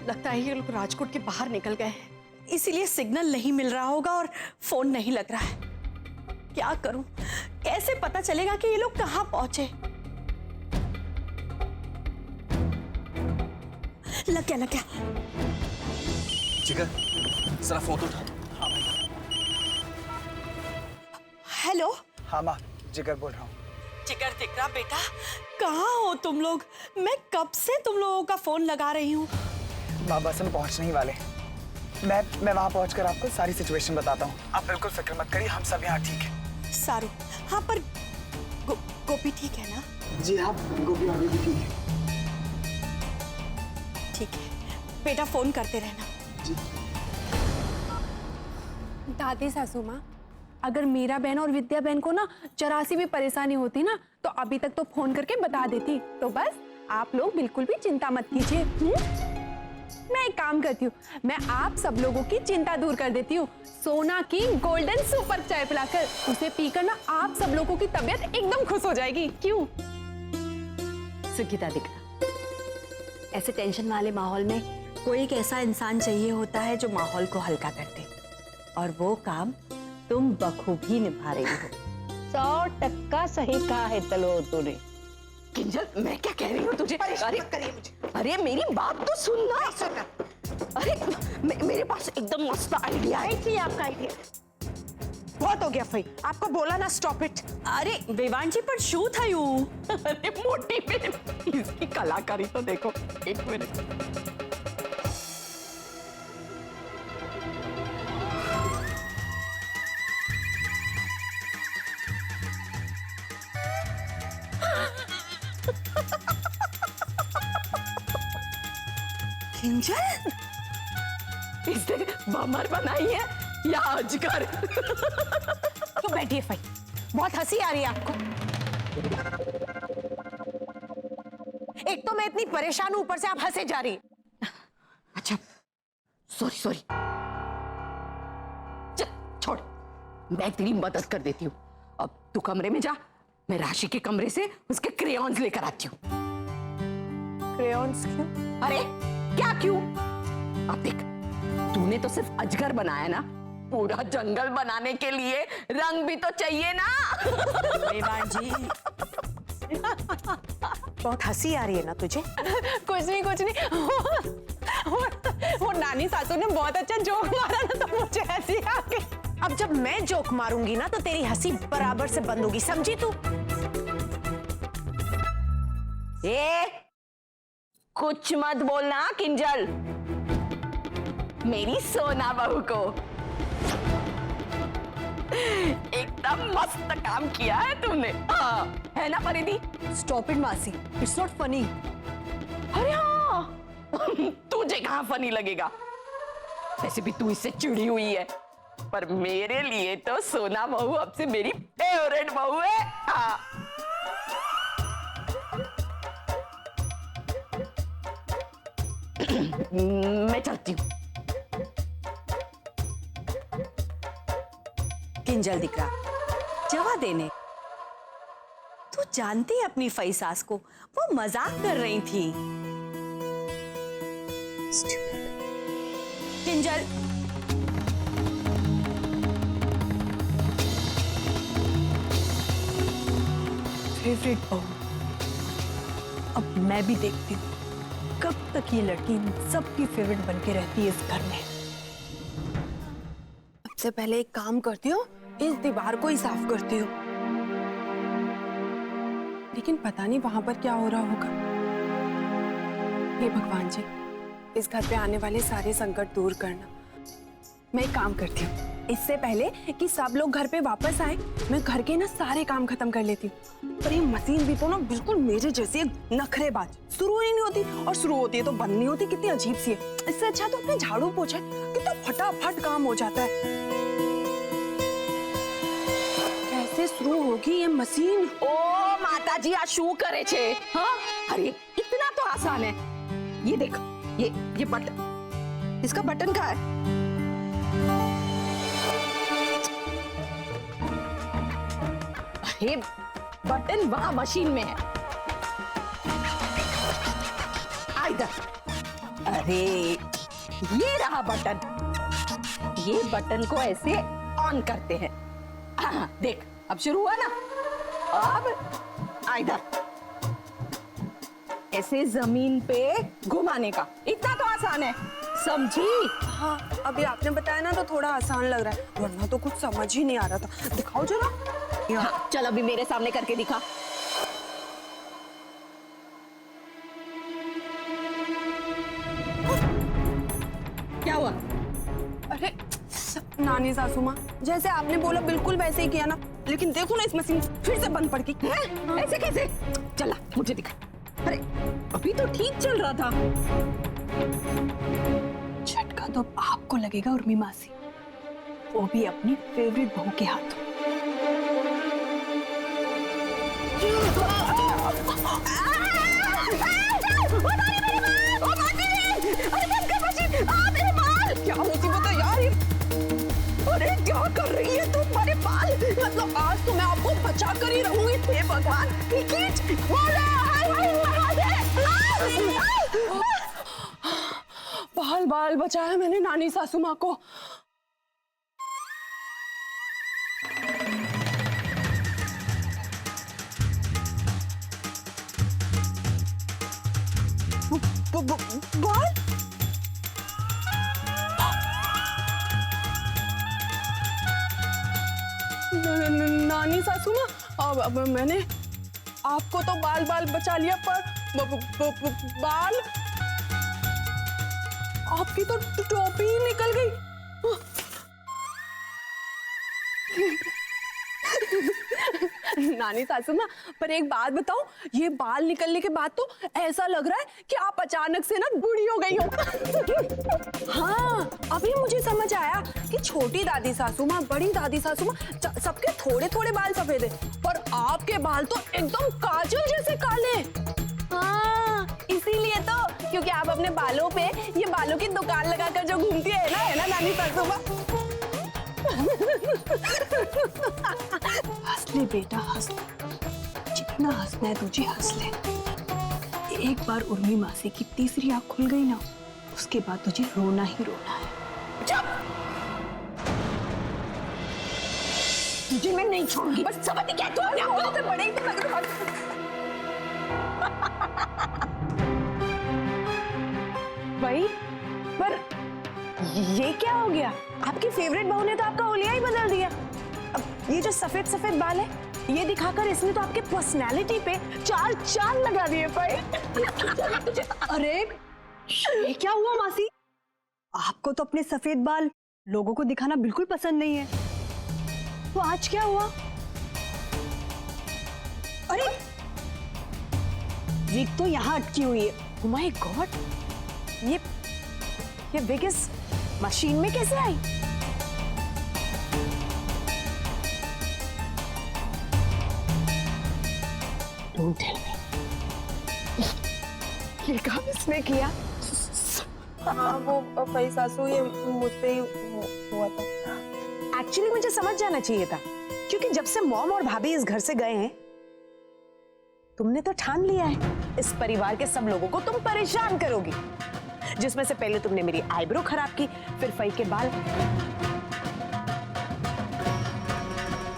लगता है ये लोग राजकोट के बाहर निकल गए हैं, इसीलिए सिग्नल नहीं मिल रहा होगा और फोन नहीं लग रहा है। क्या करूं? कैसे पता चलेगा कि ये लोग कहां पहुंचे? लग गया। जिगर, जरा फोन उठा। हेलो। हाँ माँ, जिगर बोल रहा हूँ। जिगर दिख रहा बेटा, कहाँ हो तुम लोग? मैं कब से तुम लोगों का फोन लगा रही हूँ। माँ बस हम पहुँचने ही वाले। मैं वहाँ पहुँचकर आपको सारी सिचुएशन बताता हूँ। आप बिल्कुल फिक्र मत करिए, हम सब यहाँ ठीक है। सारू, हाँ पर गोपी ठीक है ना? जी हाँ, गोपी अभी भी ठीक है। ठीक है बेटा, फोन करते रहना। जी। दादी सासू माँ, अगर मीरा बहन और विद्या बहन को ना जरा सी भी परेशानी होती ना तो अभी तक तो फोन करके बता देती। तो बस आप लोग बिल्कुल भी चिंता मत कीजिए। मैं एक काम करती हूँ, मैं आप सब लोगों की चिंता दूर कर देती हूँ। सोना की गोल्डन सुपर चाय पिलाकर उसे पीकर ना आप सब लोगों की तबीयत एकदम खुश हो जाएगी। क्यों? सुगीता दिखा, ऐसे टेंशन वाले माहौल में कोई एक ऐसा इंसान चाहिए होता है जो माहौल को हल्का कर दे, और वो काम तुम बखूबी निभा रही हो। 100% सही कहा है तलो तूने। किंजल, मैं क्या कह रही हूँ तुझे? अरे मेरी बात तो सुनना। अरे मेरे पास एकदम मस्त आइडिया है। थी आपका आइडिया? बहुत हो गया भाई, आपको बोला ना स्टॉप इट। अरे विवान जी, पर शू था यू। अरे मोटी बहन, इसकी कलाकारी तो देखो। एक मिनट। किंजल, इसने बमर बनाई है या अजगर? तो बैठिए भाई, बहुत हंसी आ रही है आपको। एक तो मैं इतनी परेशान हूं, ऊपर से आप हंसे जा रही। अच्छा सॉरी, चल छोड़, मैं तेरी मदद कर देती हूँ। अब तू कमरे में जा, मैं राशि के कमरे से उसके क्रेयॉन्स लेकर आती हूँ। क्रेयॉन्स क्यों? अरे क्या क्यों? अब देख, तूने तो सिर्फ अजगर बनाया ना, पूरा जंगल बनाने के लिए रंग भी तो चाहिए ना। विवान जी, बहुत हंसी आ रही है ना तुझे? कुछ नहीं। वो नानी सासू ने बहुत अच्छा जोक मारा ना तो मुझे हंसी आ गई। अब जब मैं जोक मारूंगी ना तो तेरी हंसी बराबर से बंद होगी, समझी तू? कुछ मत बोलना किंजल, मेरी सोना बहू को। एकदम मस्त काम किया है तुमने, है ना परिधि? स्टॉप इट मासी, इट्स नॉट फनी। अरे हाँ, तुझे कहाँ फनी लगेगा? वैसे भी तू इससे चिड़ी हुई है, पर मेरे लिए तो सोना बहू अब से मेरी फेवरेट बहू है। हाँ। मैं चलती हूँ। किंजल दिख रहा, जवा देने। तू जानती है अपनी फई सास को, वो मजाक कर रही थी। किंजल, फेवरेट बहू, अब मैं भी देखती हूँ कब तक ये लड़की सबकी फेवरेट बनके रहती है इस घर में। सबसे पहले एक काम करती हूँ, इस दीवार को ही साफ करती हूँ। लेकिन पता नहीं वहां पर क्या हो रहा होगा। हे भगवान जी, इस घर पे आने वाले सारे संकट दूर करना। मैं एक काम करती हूँ, इससे पहले कि सब लोग घर पे वापस आए, मैं घर के ना सारे काम खत्म कर लेती हूँ। पर ये मशीन भी तो ना बिल्कुल मेरे जैसी एक नखरेबाज, शुरू ही नहीं होती और शुरू होती है तो बंद नहीं होती। कितनी अजीब सी है। इससे अच्छा तो अपने झाड़ू पोछे, कितना फटाफट काम हो जाता है। कैसे शुरू होगी ये मशीन? ओ माता जी, आ शू करे छे? हाँ, अरे इतना तो आसान है। ये देख, ये बटन, इसका बटन कहाँ है? अरे बटन वहां मशीन में है। आ इधर, अरे ये रहा बटन, ये बटन को ऐसे ऑन करते हैं। देख अब शुरू हुआ ना। अब इधर ऐसे जमीन पे घुमाने का, इतना तो आसान है, समझी? हाँ, अभी आपने बताया ना तो थोड़ा आसान लग रहा है, वरना तो कुछ समझ ही नहीं आ रहा था। दिखाओ जरा। हाँ, चल अभी मेरे सामने करके दिखा। क्या हुआ? अरे नानी सासू माँ, जैसे आपने बोला बिल्कुल वैसे ही किया ना, लेकिन देखो ना इस मशीन फिर से बंद पड़ गई। ऐसे कैसे? चला मुझे दिखा। अरे अभी तो ठीक चल रहा था। झटका तो अब आपको लगेगा उर्मी मासी, वो भी अपनी फेवरेट बहू के हाथों। क्या मुसीबत है यार? अरे क्या कर रही है तुम? मेरे बाल, मतलब आज तो मैं आपको बचा कर ही रहूंगी। हे भगवान, बाल बाल बचाया मैंने नानी सासू माँ को। बाल नानी सासू माँ, अब मैंने आपको तो बाल बाल बचा लिया, पर बाल आपकी तो टोपी ही निकल गई। नानी सासू माँ, पर एक बात बताओ, ये बाल निकलने के बाद तो ऐसा लग रहा है कि आप अचानक से ना बूढ़ी हो गई हो। हाँ, अभी मुझे समझ आया कि छोटी दादी सासू माँ, बड़ी दादी सासू माँ, सबके थोड़े थोड़े बाल सफेद है, पर आपके बाल तो एकदम काजल जैसे काले। हाँ, इसीलिए तो, क्योंकि आप अपने बालों पे ये बालों की दुकान लगाकर जो घूमती है ना नानी सासू माँ। हंस ले बेटा, हंस ले, जितना हंसना है तुझे हंस ले। एक बार उर्मी मासी की तीसरी आंख खुल गई ना, उसके बाद तुझे रोना ही रोना है। तुझे मैं नहीं छोड़ूंगी, बस समझ क्या तू बड़े भाई, पर ये क्या हो गया? आपकी फेवरेट बहू ने तो आपका हुलिया ही बदल दिया। अब ये जो सफेद सफेद बाल है, ये दिखाकर इसने तो आपके पर्सनालिटी पे चार चांद लगा दिए भाई। अरे ये क्या हुआ मासी? आपको तो अपने सफेद बाल लोगों को दिखाना बिल्कुल पसंद नहीं है, तो आज क्या हुआ? अरे विग तो यहाँ अटकी हुई है। Oh my God, ये विग इस मशीन में कैसे आई? Don't tell me. ये काम इसने किया? हाँ, वो भाई सासू, ये मुझसे ही हुआ था। एक्चुअली मुझे समझ जाना चाहिए था, क्योंकि जब से मॉम और भाभी इस घर से गए हैं, तुमने तो ठान लिया है इस परिवार के सब लोगों को तुम परेशान करोगी, जिसमें से पहले तुमने मेरी आईब्रो खराब की, फिर फई के बाल।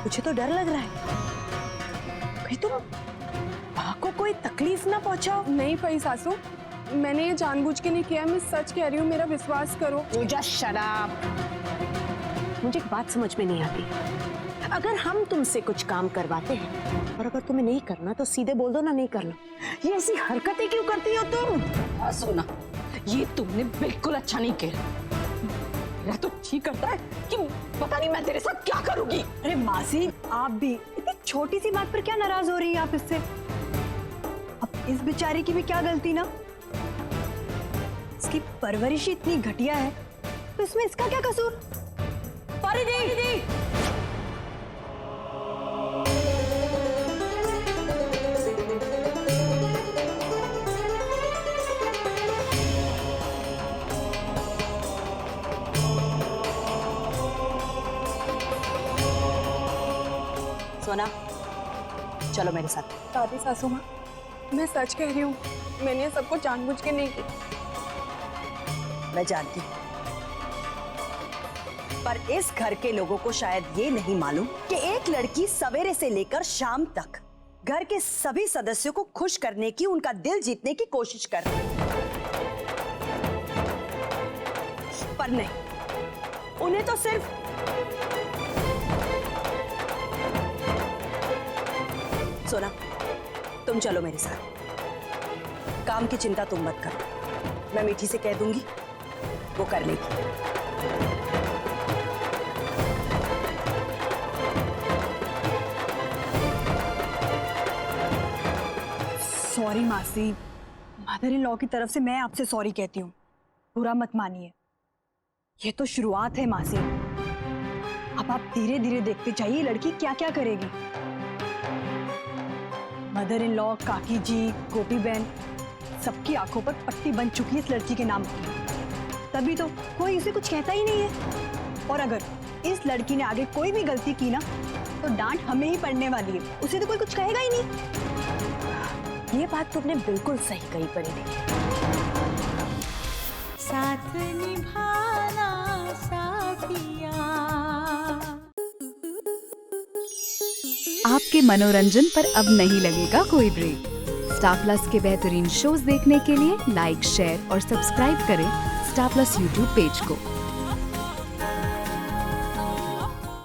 मुझे तो डर लग रहा है कहीं तुम माँ को कोई तकलीफ ना पहुंचाओ। नहीं भाई सासू, मैंने ये जानबूझ के नहीं किया, मैं सच कह रही हूँ, मेरा विश्वास करो। Just shut up. मुझे एक बात समझ में नहीं आती, अगर हम तुमसे कुछ काम करवाते हैं और अगर तुम्हें नहीं करना तो सीधे बोल दो ना नहीं करना। ये ऐसी हरकतें क्यों करती हो तुम? सोना, ये तुमने बिल्कुल अच्छा नहीं किया। मेरा तो जी करता है कि पता नहीं मैं तेरे साथ क्या करूंगी। अरे मासी, आप भी इतनी छोटी सी बात पर क्या नाराज हो रही हैं आप इससे? अब इस बेचारे की भी क्या गलती ना, इसकी परवरिश इतनी घटिया है, तो इसमें इसका क्या कसूर? परिधि! सोना, चलो मेरे साथ। दादी सासू माँ, मैं सच कह रही हूँ, मैंने ये सबको जानबूझ के नहीं किया। मैं जानती हूँ, पर इस घर के लोगों को शायद ये नहीं मालूम कि एक लड़की सवेरे से लेकर शाम तक घर के सभी सदस्यों को खुश करने की, उनका दिल जीतने की कोशिश कर रही है। पर नहीं, उन्हें तो सिर्फ सोना, तुम चलो मेरे साथ। काम की चिंता तुम मत करो, मैं मीठी से कह दूंगी, वो कर लेगी। सॉरी मासी, मदर इन लॉ की तरफ से मैं आपसे सॉरी कहती हूँ, बुरा मत मानिए। ये तो शुरुआत है मासी, अब आप धीरे धीरे देखते जाइए लड़की क्या क्या करेगी। मदर इन लॉ, काकी जी, गोपी बहन, सबकी आंखों पर पट्टी बन चुकी है इस लड़की के नाम की, तभी तो कोई इसे कुछ कहता ही नहीं है। और अगर इस लड़की ने आगे कोई भी गलती की ना, तो डांट हमें ही पड़ने वाली है, उसे तो कोई कुछ कहेगा ही नहीं। ये बात तुमने बिल्कुल सही कही परिधि। साथ निभाना साथिया। आपके मनोरंजन पर अब नहीं लगेगा कोई ब्रेक। स्टार प्लस के बेहतरीन शोज देखने के लिए लाइक, शेयर और सब्सक्राइब करें स्टार प्लस यूट्यूब पेज को।